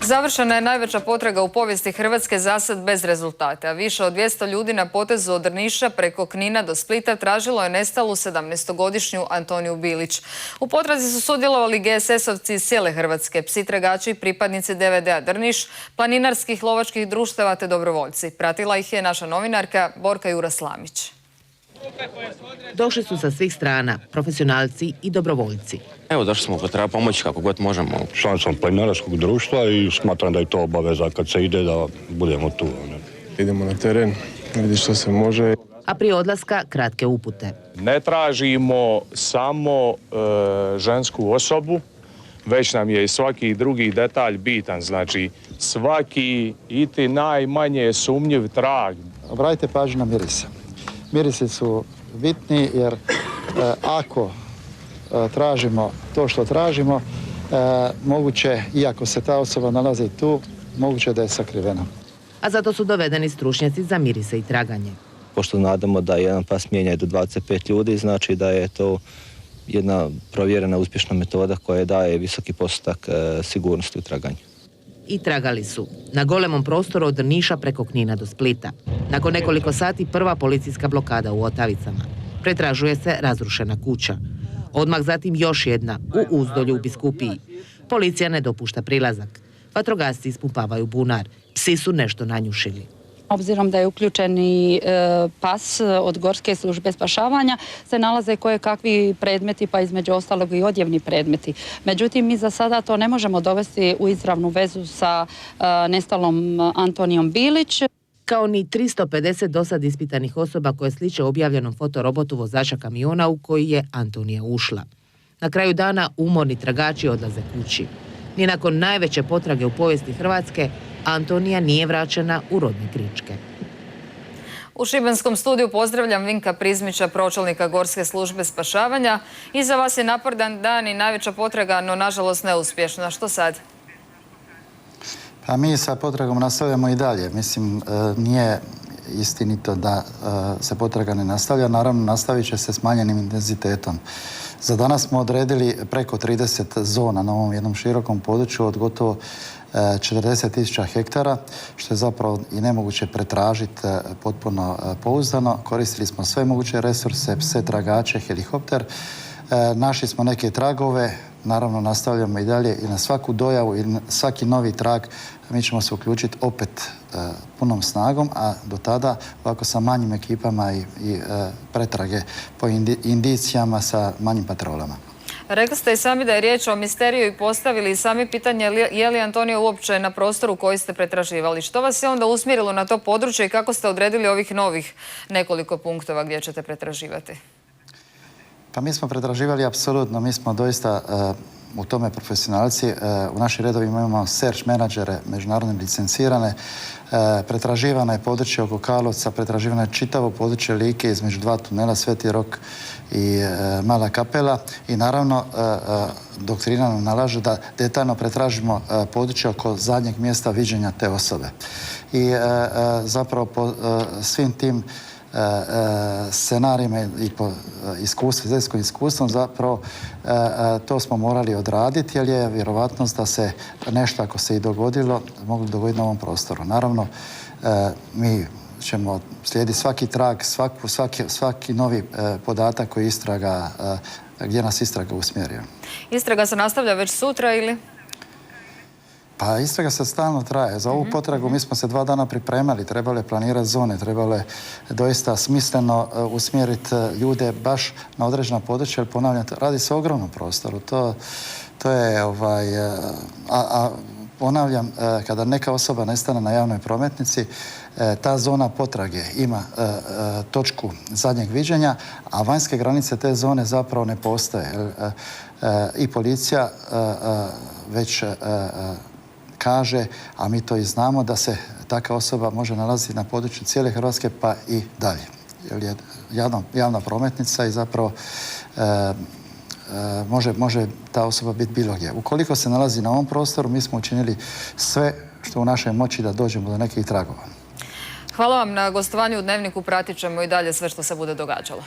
Završena je najveća potraga u povijesti Hrvatske, zasad bez rezultata. Više od 200 ljudi na potezu od Drniša preko Knina do Splita tražilo je nestalu 17-godišnju Antoniju Bilić. U potrazi su sudjelovali GSS-ovci iz cijele Hrvatske, psi tragači, pripadnici DVD-a Drniš, planinarskih lovačkih društava te dobrovoljci. Pratila ih je naša novinarka Borka Jura-Slamić. Došli su sa svih strana, profesionalci i dobrovoljci. Evo, došli smo, pa treba pomoći kako god možemo. Član sam planinarskog društva i smatram da je to obaveza kad se ide da budemo tu. Idemo na teren, vidi što se može. A prije odlaska kratke upute. Ne tražimo samo žensku osobu, već nam je i svaki drugi detalj bitan. Znači, svaki iti najmanje sumnjiv trag. Obratite pažnju na mirise. Mirisi su bitni jer ako tražimo to što tražimo, moguće, iako se ta osoba nalazi tu, moguće da je sakrivena. A zato su dovedeni stručnjaci za mirise i traganje. Pošto nadamo da jedan pas mijenja do 25 ljudi, znači da je to jedna provjerena uspješna metoda koja daje visoki postotak sigurnosti u traganju. I tragali su. Na golemom prostoru od Drniša preko Knina do Splita. Nakon nekoliko sati prva policijska blokada u Otavicama. Pretražuje se razrušena kuća. Odmah zatim još jedna u Uzdolju u Biskupiji. Policija ne dopušta prilazak. Vatrogasci ispumpavaju bunar. Psi su nešto nanjušili. Obzirom da je uključen i pas od Gorske službe spašavanja, se nalaze kojekakvi predmeti, pa između ostalog i odjevni predmeti. Međutim, mi za sada to ne možemo dovesti u izravnu vezu sa nestalom Antonijom Bilić. Kao ni 350 dosad ispitanih osoba koje sliče objavljenom fotorobotu vozača kamiona u koji je Antonija ušla. Na kraju dana umorni tragači odlaze kući. Ni nakon najveće potrage u povijesti Hrvatske, Antonija nije vraćena u rodne Kričke. U šibenskom studiju pozdravljam Vinka Prizmića, pročelnika Gorske službe spašavanja. Iza vas je naporan dan i najveća potraga, no nažalost neuspješna. Što sad? Pa mi sa potragom nastavljamo i dalje. Mislim, nije istinito da se potraga ne nastavlja. Naravno, nastavit će se smanjenim intenzitetom. Za danas smo odredili preko 30 zona na ovom jednom širokom području od gotovo 40.000 hektara, što je zapravo i nemoguće pretražiti potpuno pouzdano. Koristili smo sve moguće resurse, pse, tragače, helikopter. Našli smo neke tragove, naravno nastavljamo i dalje i na svaku dojavu i na svaki novi trag mi ćemo se uključiti opet punom snagom, a do tada ovako sa manjim ekipama i pretrage po indicijama sa manjim patrolama. Rekli ste i sami da je riječ o misteriju i postavili sami pitanje je li Antonija uopće na prostoru koji ste pretraživali. Što vas je onda usmjerilo na to područje i kako ste odredili ovih novih nekoliko punktova gdje ćete pretraživati? Pa mi smo pretraživali apsolutno, mi smo doista u tome profesionalci. U našim redovima imamo search menadžere, međunarodne licencirane. Pretraživano je područje oko Karlovca, pretraživano je čitavo područje Like između dva tunela, Sveti Rok i Mala Kapela. I naravno, doktrina nam nalaže da detaljno pretražimo područje oko zadnjeg mjesta viđenja te osobe. I zapravo po svim tim scenarijima i po fizičkom iskustvom zapravo to smo morali odraditi jer je vjerovatnost da se nešto ako se i dogodilo moglo dogoditi na ovom prostoru. Naravno, mi ćemo slijediti svaki trag, svaki novi podatak koji istraga, gdje nas istraga usmjerio. Istraga se nastavlja već sutra ili? Pa istraga se stalno traje. Za ovu potragu mi smo se 2 dana pripremali, trebalo je planirati zone, trebalo je doista smisleno usmjeriti ljude baš na određena područja, jer ponavljam, radi se o ogromnom prostoru. To je, ponavljam, kada neka osoba nestane na javnoj prometnici, ta zona potrage ima točku zadnjeg viđenja, a vanjske granice te zone zapravo ne postoje. I policija već kaže, a mi to i znamo, da se takva osoba može nalaziti na području cijele Hrvatske pa i dalje. Jer je javna prometnica i zapravo može ta osoba biti bilo gdje. Ukoliko se nalazi na ovom prostoru, mi smo učinili sve što u našoj moći da dođemo do nekih tragova. Hvala vam na gostovanju u Dnevniku, pratit ćemo i dalje sve što se bude događalo.